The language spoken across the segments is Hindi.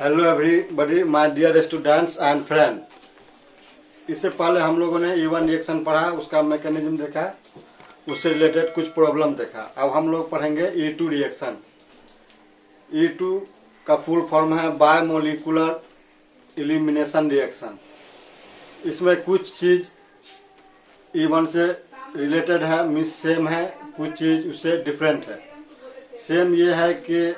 Hello everybody my dear students and friend. इससे पहले हम लोगों ने E1 रिएक्शन पढ़ा, उसका मैकेनिज्म देखा, उससे रिलेटेड कुछ प्रॉब्लम देखा। अब हम लोग पढ़ेंगे E2 रिएक्शन। E2 का फुल फॉर्म है बायोमोलिकुलर एलिमिनेशन रिएक्शन। इसमें कुछ चीज E1 से रिलेटेड है, मीन्स सेम है, कुछ चीज उससे डिफरेंट है। सेम ये है कि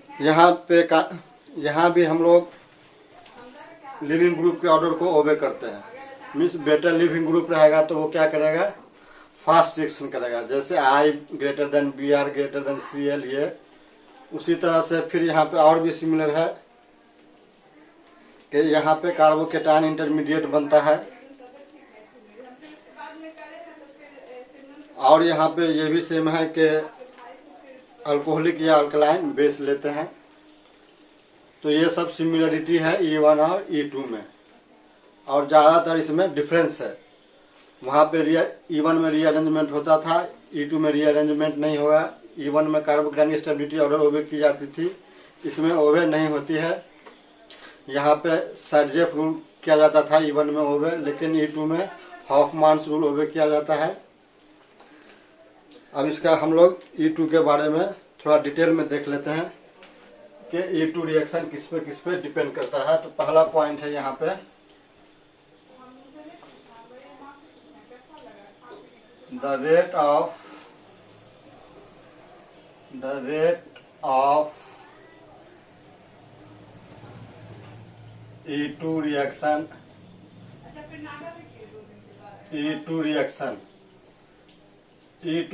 यहाँ भी हम लोग लिविंग ग्रुप के ऑर्डर को ओबे करते हैं। मीन्स बेटर लिविंग ग्रुप रहेगा तो वो क्या करेगा, फास्ट रिएक्शन करेगा। जैसे I greater than Br greater than Cl, ये उसी तरह से फिर यहाँ पे और भी सिमिलर है कि यहाँ पे कार्बोकेटायन इंटरमीडिएट बनता है और यहाँ पे ये भी सेम है कि अल्कोहलिक या अल्कलाइन बेस लेते हैं। तो ये सब सिमिलरिटी है E1 और E2 में, और ज़्यादातर इसमें डिफरेंस है। वहाँ पे E1 में रीअरेंजमेंट होता था, E2 में रीअरेंजमेंट नहीं होगा। E1 में कार्बोकेटायन स्टेबिलिटी ऑर्डर ओबे की जाती थी, इसमें ओबे नहीं होती है। यहाँ पे सर्जेफ रूल किया जाता था E1 में ओबे, लेकिन E2 में हॉफमान्स रूल ओबे किया जाता है। अब इसका हम लोग E2 के बारे में थोड़ा डिटेल में देख लेते हैं कि E2 रिएक्शन किस पे डिपेंड करता है। तो पहला पॉइंट है यहाँ पे the rate of E2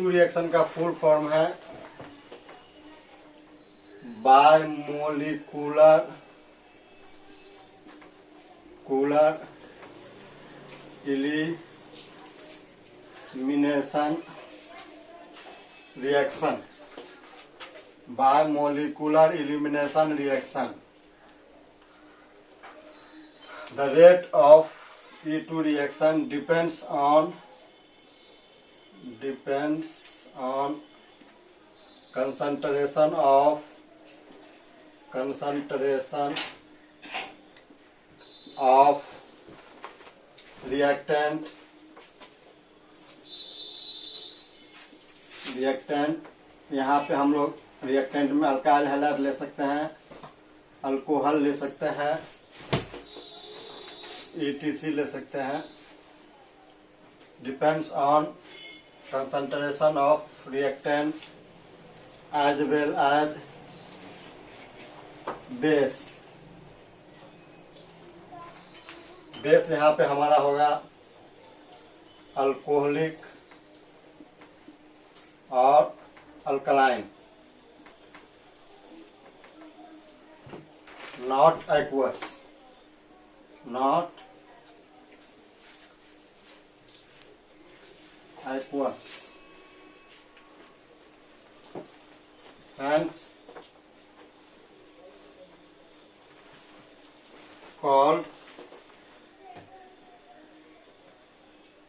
reaction का फुल फॉर्म है biomolecular elimination reaction. Biomolecular elimination reaction. The rate of E2 reaction depends on concentration of reactant यहाँ पे हम लोग रिएक्टेंट में अल्काइल हैलाइड ले सकते हैं, अल्कोहल ले सकते हैं, ETC ले सकते हैं। Depends on concentration of reactant as well as base। Base यहाँ पे हमारा होगा अल्कोहलिक और alkaline, not aqueous. Hence called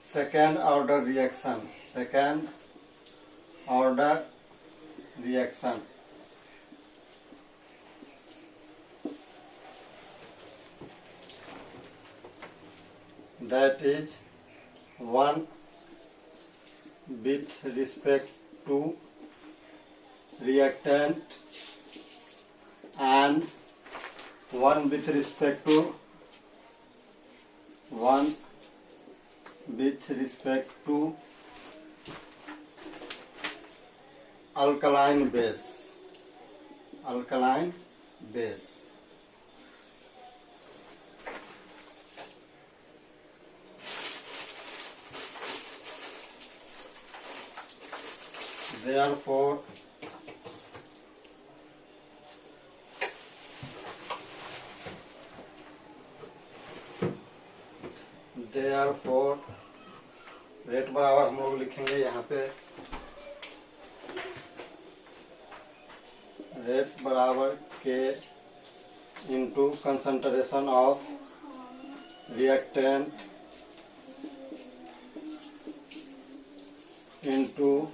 second order reaction। That is one with respect to reactant and one with respect to alkaline base। Therefore rate बराबर हम लोग लिखेंगे यहाँ पे, रेट बराबर K into concentration of reactant into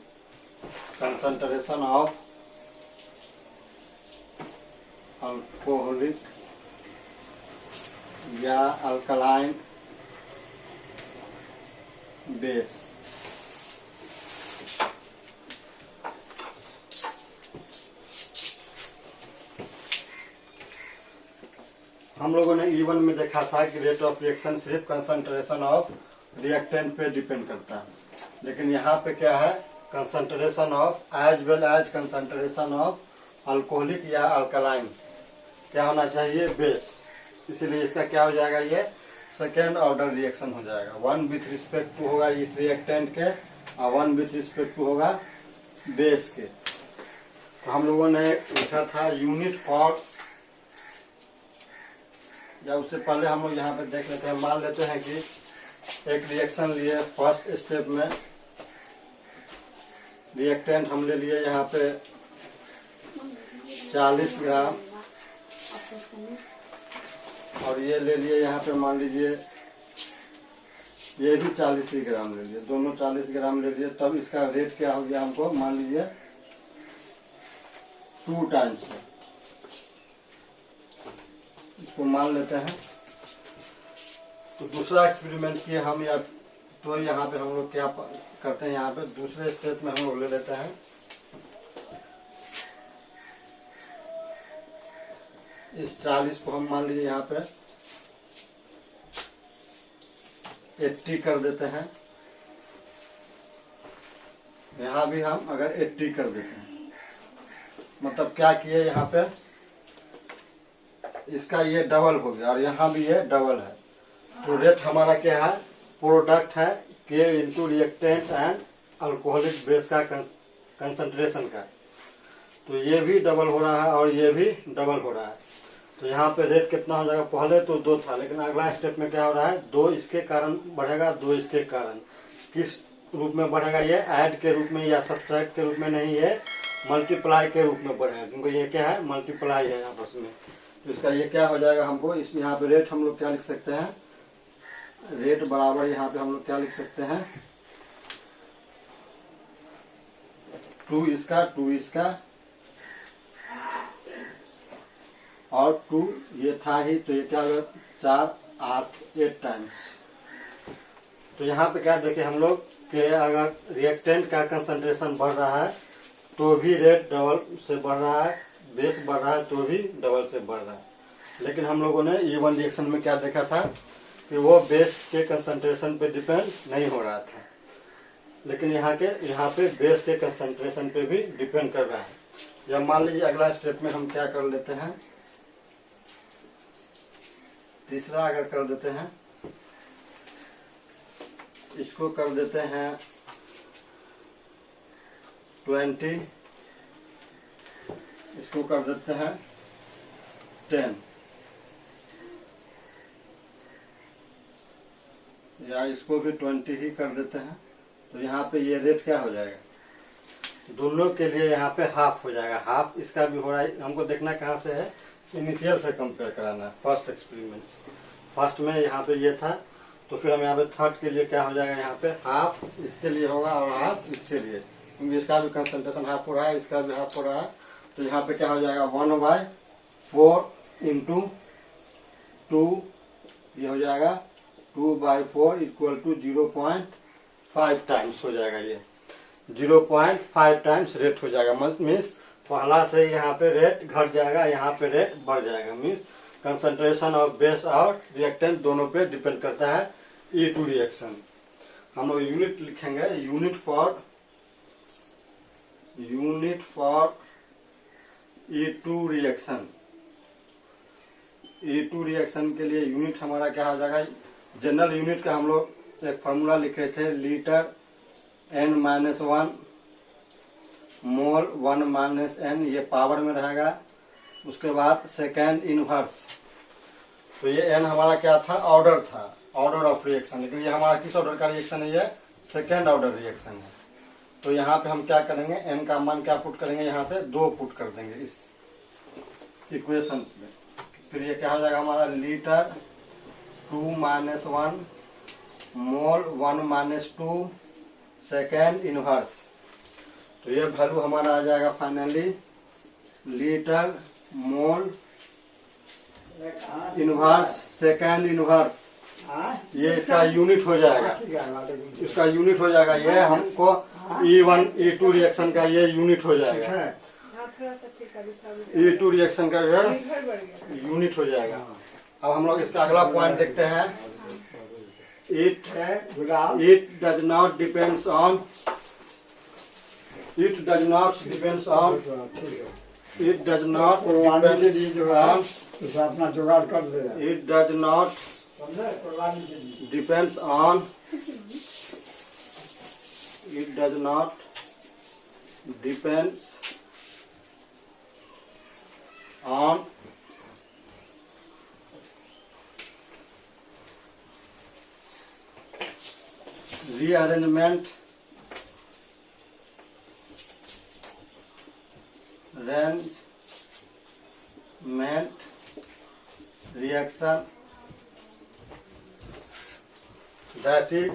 concentration of alcoholic या अल्कलाइन बेस। हम लोगों ने E1 में देखा था कि रेट ऑफ रिएक्शन सिर्फ कंसंट्रेशन ऑफ रिएक्टेंट पे डिपेंड करता है, लेकिन यहाँ पे क्या है, concentration of as well as concentration of alcoholic या अल्कलाइन क्या होना चाहिए, बेस। इसीलिए इसका क्या हो जाएगा, ये सेकेंड ऑर्डर रिएक्शन हो जाएगा। 1 विथ रिस्पेक्ट टू होगा इस रिएक्टेंट के और 1 विथ रिस्पेक्ट टू होगा बेस के। तो हम लोगों ने लिखा था यूनिट फॉर, या उससे पहले हम लोग यहाँ पे देख लेते हैं। मान लेते हैं कि एक रिएक्शन लिए, फर्स्ट स्टेप में रिएक्टेंट हम ले लिए यहाँ पे 40 ग्राम और ये ले लिए यहाँ पे मान लीजिए ये भी 40 ही ग्राम ले लिए, दोनों 40 ग्राम ले लिए। तब इसका रेट क्या हो गया हमको, मान लीजिए 2 टाइम्स है, इसको मान लेते हैं। तो दूसरा एक्सपेरिमेंट किए हम, या तो यहाँ पे हम लोग क्या करते हैं, यहाँ पे दूसरे स्टेप में हम लोग ले लेते हैं इस 40 को हम मान लीजिए यहाँ पे 80 कर देते हैं। यहाँ भी हम अगर 80 कर देते हैं, मतलब क्या किए, यहाँ पे इसका ये डबल हो गया और यहाँ भी ये डबल है। तो रेट हमारा क्या है, प्रोडक्ट है के into reactant and alcoholic base का कंसंट्रेशन का। तो ये भी डबल हो रहा है और ये भी डबल हो रहा है। तो यहाँ पे रेट कितना हो जाएगा, पहले तो 2 था, लेकिन अगला स्टेप में क्या हो रहा है, 2 इसके कारण बढ़ेगा, 2 इसके कारण। किस रूप में बढ़ेगा, ये ऐड के रूप में या सब्ट्रैक्ट के रूप में नहीं, है मल्टीप्लाई के रूप में बढ़ेगा, क्योंकि ये क्या है, मल्टीप्लाई है आपस में। तो इसका ये क्या हो जाएगा हमको, इस यहाँ पे रेट हम लोग क्या लिख सकते हैं, रेट बराबर यहाँ पे हम लोग क्या लिख सकते हैं, 2 इसका 2 इसका और 2 ये था ही, तो ये क्या होगा 4 8 8 टाइम्स। तो यहाँ पे क्या देखे हम लोग कि अगर रिएक्टेंट का कंसंट्रेशन बढ़ रहा है तो भी रेट डबल से बढ़ रहा है, बेस बढ़ रहा है तो भी डबल से बढ़ रहा है। लेकिन हम लोगों ने E1 रिएक्शन में क्या देखा था कि वो बेस के कंसंट्रेशन पे डिपेंड नहीं हो रहा था, लेकिन यहाँ पे बेस के कंसंट्रेशन पे भी डिपेंड कर रहा है। या मान लीजिए अगला स्टेप में हम क्या कर लेते हैं, तीसरा अगर कर देते हैं, इसको कर देते हैं 20, इसको कर देते हैं 10, या इसको भी 20 ही कर देते हैं। तो यहाँ पे ये रेट क्या हो जाएगा, दोनों के लिए यहाँ पे हाफ हो जाएगा, हाफ इसका भी हो रहा है। हमको देखना कहाँ से है, इनिशियल से कंपेयर कराना है, फर्स्ट एक्सपेरिमेंट। फर्स्ट में यहाँ पे ये था, तो फिर हम यहाँ पे थर्ड के लिए क्या हो जाएगा, यहाँ पे हाफ इसके लिए होगा और हाफ इसके लिए, क्योंकि इसका भी कंसंट्रेशन हाफ हो रहा है, इसका भी हाफ हो रहा है। तो यहाँ पे क्या हो जाएगा 1/4 इंटू 2, ये हो जाएगा 2/4 इक्वल टू 0.5 टाइम्स हो जाएगा, ये 0.5 टाइम्स रेट हो जाएगा। मीन्स पहला से यहाँ पे रेट घट जाएगा, यहाँ पे रेट बढ़ जाएगा। मीन्स कंसंट्रेशन ऑफ बेस और रिएक्टेंट दोनों पे डिपेंड करता है E2 रिएक्शन। हम लोग यूनिट लिखेंगे, unit for E2 reaction. E2 reaction के लिए यूनिट हमारा क्या हो जाएगा, जनरल यूनिट का हम लोग एक फार्मूला लिखे थे, लीटर n-1 मोल 1 - n, ये पावर में रहेगा। उसके बाद सेकेंड इनवर्स, तो ये n हमारा क्या था, ऑर्डर था, ऑर्डर ऑफ रिएक्शन, लेकिन ये हमारा किस ऑर्डर का रिएक्शन है, ये सेकेंड ऑर्डर रिएक्शन है। तो यहाँ पे हम क्या करेंगे, n का मान क्या पुट करेंगे, यहाँ से 2 पुट कर देंगे इस इक्वेशन में। फिर ये क्या हो जाएगा हमारा, लीटर 2 - 1 मोल 1 - 2 सेकेंड इनवर्स। तो ये वैल्यू हमारा आ जाएगा finally litre mole inverse, second inverse, ये इसका यूनिट हो जाएगा, इसका यूनिट हो जाएगा। ये हमको E1 E2 रिएक्शन का ये यूनिट हो जाएगा, E2 रिएक्शन का ये यूनिट हो जाएगा। अब हम लोग इसका अगला पॉइंट देखते हैं। It does not depends on it does not depends on it does not depends on अपना जुगाड़ कर ले। it does not depends on it does not depends on rearrangement reaction that is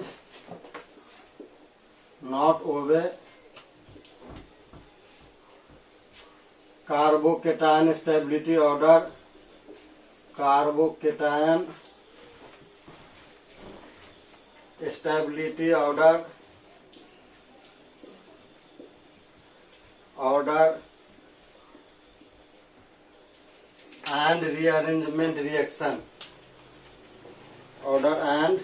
not obey carbocation stability order, carbocation stability order and rearrangement reaction, order and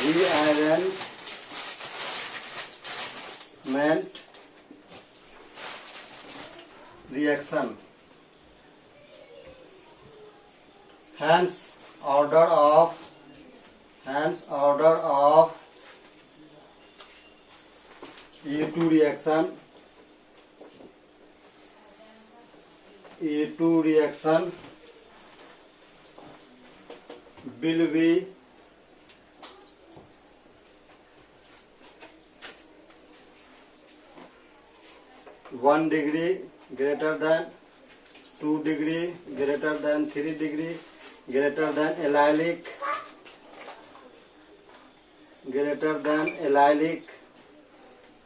rearrangement reaction. Hence order of E2 reaction will be one degree greater than 2 degree greater than 3 degree greater than allylic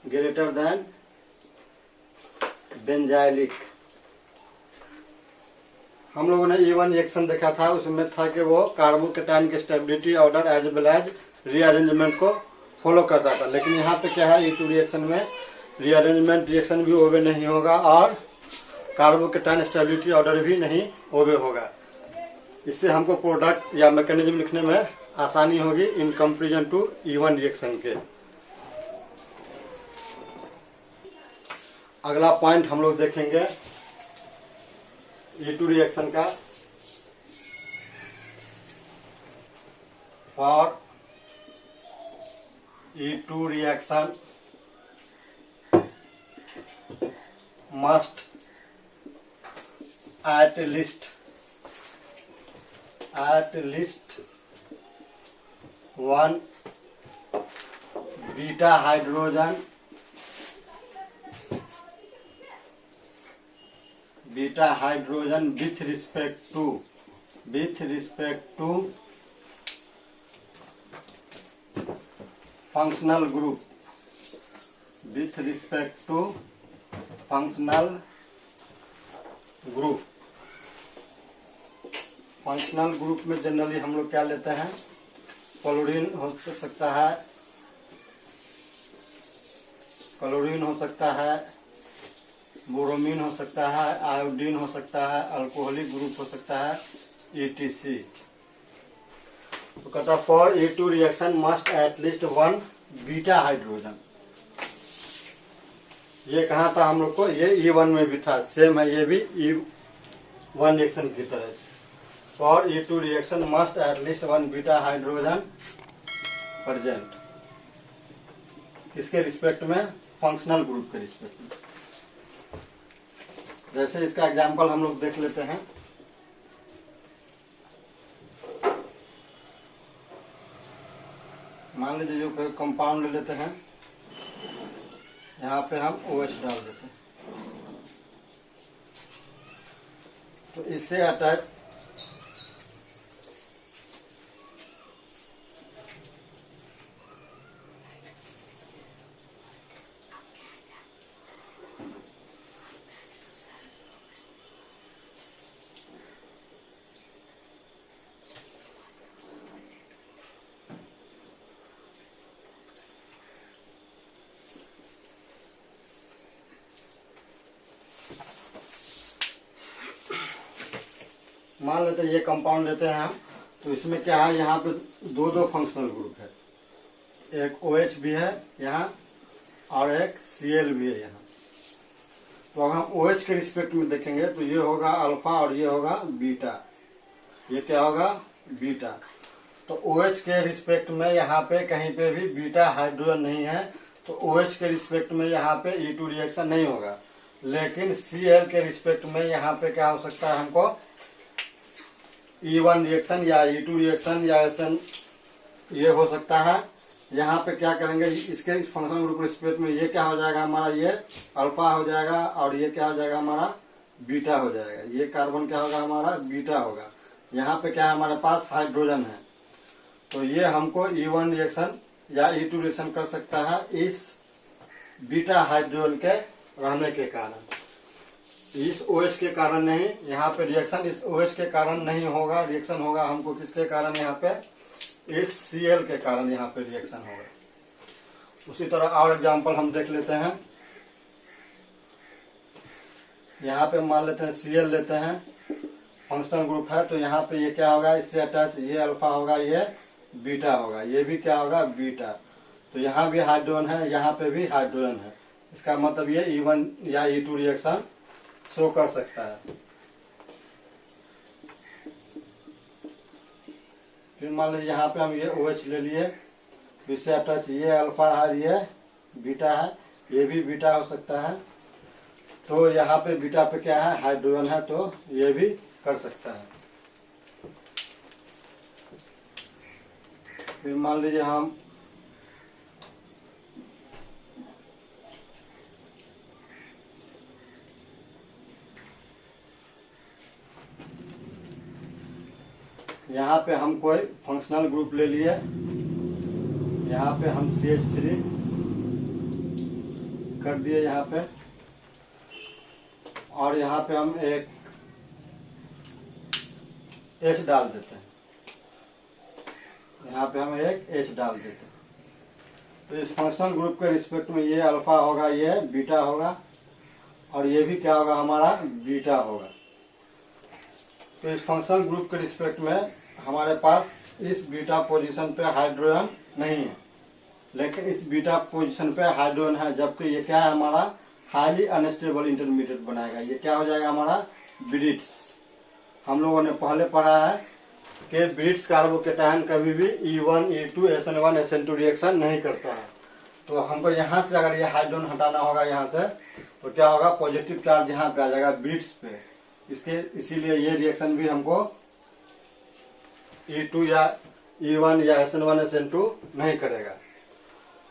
greater than benzylic. हम लोगों ने E1 रिएक्शन देखा था, उसमें था कि वो कार्बोकेटाइन की stability order as well as rearrangement को फॉलो करता था। लेकिन यहाँ पे क्या है, E2 रिएक्शन में रीअरेंजमेंट रिएक्शन भी ओबे नहीं होगा और कार्बोकेटाइन स्टेबिलिटी ऑर्डर भी नहीं ओबे होगा। इससे हमको प्रोडक्ट या मैकेनिज्म लिखने में आसानी होगी in comparison to E1 reaction के। अगला पॉइंट हम लोग देखेंगे E2 रिएक्शन का। For E2 reaction must at least one beta hydrogen with respect to functional group functional group में जनरली हम लोग क्या लेते हैं, क्लोरीन हो सकता है, बोरोमीन हो सकता है, आयोडीन हो सकता है, अल्कोहलिक ग्रुप हो सकता है, ETC। तो कहता for E2 reaction must at least one beta hydrogen. ये कहा था हम लोग को, ये E1 में भी था, सेम है ये भी E1 रिएक्शन की तरह। For E2 reaction must at least one beta hydrogen present, इसके रिस्पेक्ट में, फंक्शनल ग्रुप के रिस्पेक्ट में। जैसे इसका एग्जांपल हम लोग देख लेते हैं। मान लीजिए जो कोई कंपाउंड ले लेते हैं, यहाँ पे हम OH डाल देते हैं, तो इससे अटैच मान लेते हैं ये कंपाउंड लेते हैं हम, तो इसमें क्या है, यहाँ पे दो दो फंक्शनल ग्रुप है, एक OH भी है यहाँ और एक Cl भी है यहाँ। तो अगर हम OH के रिस्पेक्ट में देखेंगे तो ये होगा अल्फा और ये होगा बीटा, ये क्या होगा बीटा। तो OH के रिस्पेक्ट में यहाँ पे कहीं पे भी बीटा हाइड्रोजन नहीं है, तो OH के रिस्पेक्ट में यहाँ पे E2 रिएक्शन नहीं होगा। लेकिन Cl के रिस्पेक्ट में यहाँ पे क्या हो सकता है, हमको E1 रिएक्शन या E2 रिएक्शन या SN ये हो सकता है। यहाँ पे क्या करेंगे, इसके फंक्शनल ग्रुप रिस्पेक्ट में ये क्या हो जाएगा हमारा, ये अल्फा हो जाएगा और ये क्या हो जाएगा हमारा बीटा हो जाएगा। ये कार्बन क्या होगा हमारा बीटा होगा। यहाँ पे क्या है हमारे पास हाइड्रोजन है, तो ये हमको E1 रिएक्शन या E2 रिएक्शन कर सकता है इस बीटा हाइड्रोजन के रहने के कारण। इस OH के कारण नहीं, यहाँ पे रिएक्शन इस OH के कारण नहीं होगा, रिएक्शन होगा हमको किसके कारण, यहाँ पे इस Cl के कारण यहाँ पे रिएक्शन होगा। उसी तरह और एग्जांपल हम देख लेते हैं। यहाँ पे मान लेते हैं Cl लेते हैं, फंक्शनल ग्रुप है, तो यहाँ पे ये क्या होगा, इससे अटैच ये अल्फा होगा, ये बीटा होगा, ये भी क्या होगा बीटा। तो यहाँ भी हाइड्रोजन है, यहाँ पे भी हाइड्रोजन है, इसका मतलब ये E1 या E2 रिएक्शन शो कर सकता है। फिर मान लीजिए यहाँ पे हम ये OH ले लिए, इससे अटैच ये अल्फा है, ये बीटा है, ये भी बीटा हो सकता है। तो यहाँ पे बीटा पे क्या है हाइड्रोजन है, तो ये भी कर सकता है। फिर मान लीजिए हम यहाँ पे हम कोई फंक्शनल ग्रुप ले लिए, यहाँ पे हम CH3 कर दिए यहाँ पे, और यहाँ पे हम एक H डाल देते हैं, यहाँ पे हम एक H डाल देते हैं। तो इस फंक्शनल ग्रुप के रिस्पेक्ट में ये अल्फा होगा, ये बीटा होगा, और ये भी क्या होगा हमारा बीटा होगा। तो इस फंक्शनल ग्रुप के रिस्पेक्ट में हमारे पास इस बीटा पोजीशन पे हाइड्रोजन नहीं है, लेकिन इस बीटा पोजीशन पे हाइड्रोजन है, जबकि ये क्या है हमारा हाईली अनस्टेबल इंटरमीडिएट बनाएगा। ये क्या हो जाएगा हमारा ब्रिड्स। हम लोगों ने पहले पढ़ा है कि ब्रिड्स कार्बोकेटायन कभी भी E1 E2 SN1 SN2 reaction नहीं करता है। तो हमको यहाँ से अगर ये हाइड्रोजन हटाना होगा यहाँ से, तो क्या होगा पॉजिटिव चार्ज यहाँ पे आ जाएगा ब्रिड्स पे, इसके इसीलिए ये रिएक्शन भी हमको E2 या E1 या SN1 SN2 नहीं करेगा।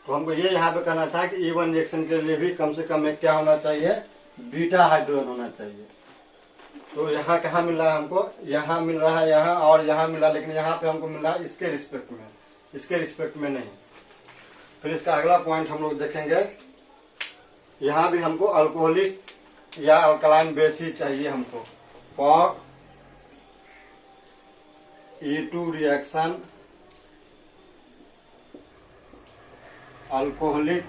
तो हमको ये यहाँ पे कहना था कि E1 रिएक्शन के लिए भी कम से कम एक क्या होना चाहिए, बीटा हाइड्रोजन होना चाहिए। तो यहाँ कहाँ मिल रहा है हमको, यहाँ मिल रहा है यहाँ और यहाँ मिला, लेकिन यहाँ पे हमको मिल रहा है इसके रिस्पेक्ट में, इसके रिस्पेक्ट में नहीं। फिर इसका अगला पॉइंट हम लोग देखेंगे, यहाँ भी हमको अल्कोहलिक या अल्कलाइन बेस ही चाहिए हमको फॉर E2 रिएक्शन अल्कोहलिक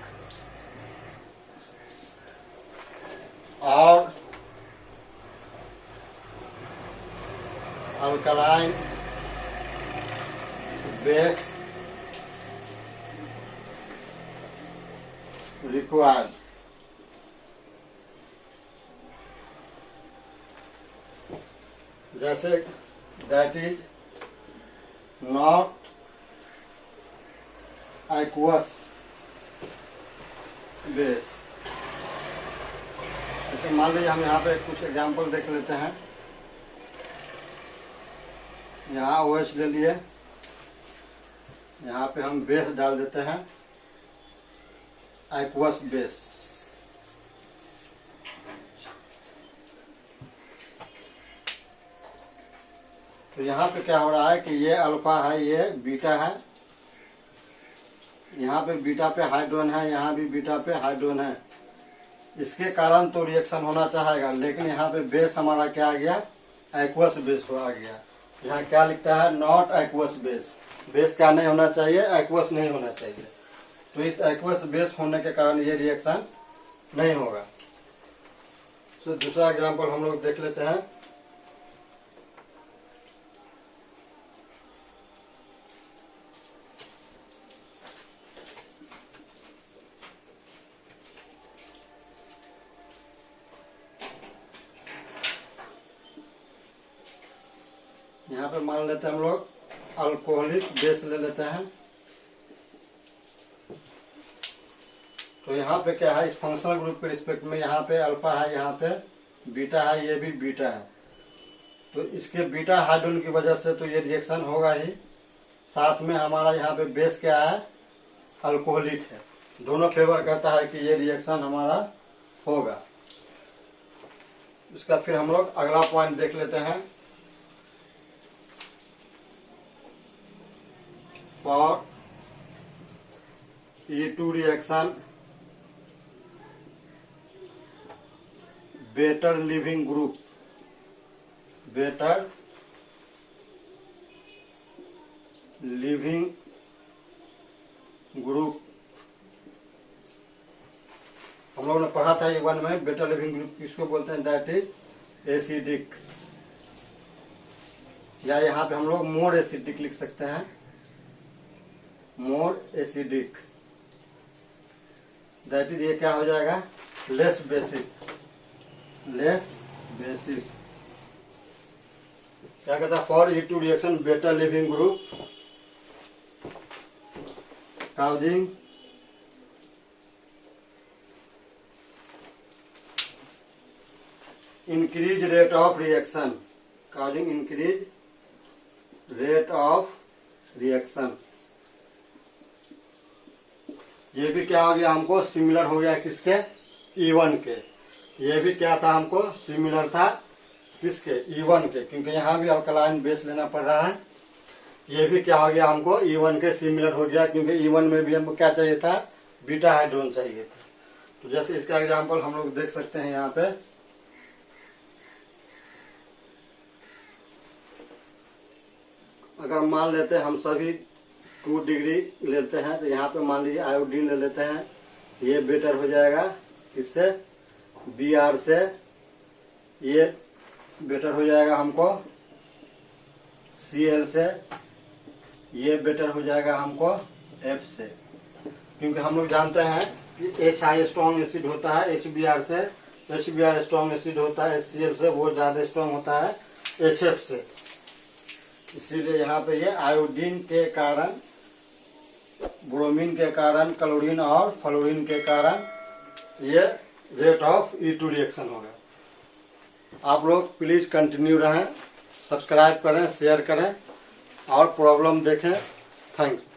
और अल्कलाइन बेस रिक्वायर्ड। जैसे that is not aqueous base. जैसे मान लीजिए हम यहाँ पे कुछ एग्जांपल देख लेते हैं। यहाँ OH ले लिए, यहाँ पे हम बेस डाल देते हैं एक्वस बेस। तो यहाँ पे क्या हो रहा है कि ये अल्फा है, ये बीटा है, यहाँ पे बीटा पे हाइड्रोजन है, यहाँ भी बीटा पे हाइड्रोजन है। इसके कारण तो रिएक्शन होना चाहेगा, लेकिन यहाँ पे बेस हमारा क्या आ गया, एक्वस बेस आ गया। यहाँ क्या लिखता है, नॉट एक्वस बेस। बेस क्या नहीं होना चाहिए, एक्वस नहीं होना चाहिए। तो इस एक्वस बेस होने के कारण ये रिएक्शन नहीं होगा। तो दूसरा एग्जाम्पल हम लोग देख लेते हैं। यहाँ पे मान लेते हैं हम लोग अल्कोहलिक बेस ले लेते हैं। तो यहाँ पे क्या है, इस फंक्शनल ग्रुप के रिस्पेक्ट में यहाँ पे अल्फा है, यहाँ पे बीटा है, ये भी बीटा है। तो इसके बीटा हाइड्रोजन की वजह से तो ये रिएक्शन होगा ही, साथ में हमारा यहाँ पे बेस क्या है, अल्कोहलिक है। दोनों फेवर करता है कि ये रिएक्शन हमारा होगा। इसका फिर हम लोग अगला पॉइंट देख लेते हैं। For E2 reaction better leaving group, better leaving group हम लोगों ने पढ़ा था E1 में। बेटर लिविंग ग्रुप किसको बोलते हैं, दैट इज एसिडिक, या यहाँ पे हम लोग मोर एसिडिक लिख सकते हैं, मोर एसिडिक। दैट इज, ये क्या हो जाएगा, लेस बेसिक, लेस बेसिक। क्या कहता है, for E2 reaction better leaving group causing increase rate of reaction, causing increase rate of reaction। ये भी क्या हो गया, हमको सिमिलर हो गया किसके, E1 के। ये भी क्या था, हमको सिमिलर था किसके, E1 के, क्योंकि यहाँ भी अल्कलाइन बेस लेना पड़ रहा है। ये भी क्या हो गया, हमको E1 के सिमिलर हो गया, क्योंकि E1 में भी हमको क्या चाहिए था, बीटा हाइड्रोजन चाहिए था। तो जैसे इसका एग्जांपल हम लोग देख सकते हैं यहाँ पे। अगर मान लेते हैं हम सभी 2 डिग्री लेते हैं, तो यहाँ पे मान लीजिए आयोडीन ले लेते हैं। ये बेटर हो जाएगा इससे, Br से। ये बेटर हो जाएगा हमको Cl से। ये बेटर हो जाएगा हमको F से, क्योंकि हम लोग जानते हैं कि Hi स्ट्रॉन्ग एसिड होता है HBr से, HBr स्ट्रॉन्ग एसिड होता है HCl से, वो ज्यादा स्ट्रॉन्ग होता है HF से। इसीलिए यहाँ पे ये आयोडीन के कारण, ब्रोमीन के कारण, क्लोरीन और फ्लोरीन के कारण ये रेट ऑफ E2 रिएक्शन होगा। आप लोग प्लीज कंटिन्यू रहें, सब्सक्राइब करें, शेयर करें और प्रॉब्लम देखें। Thank you.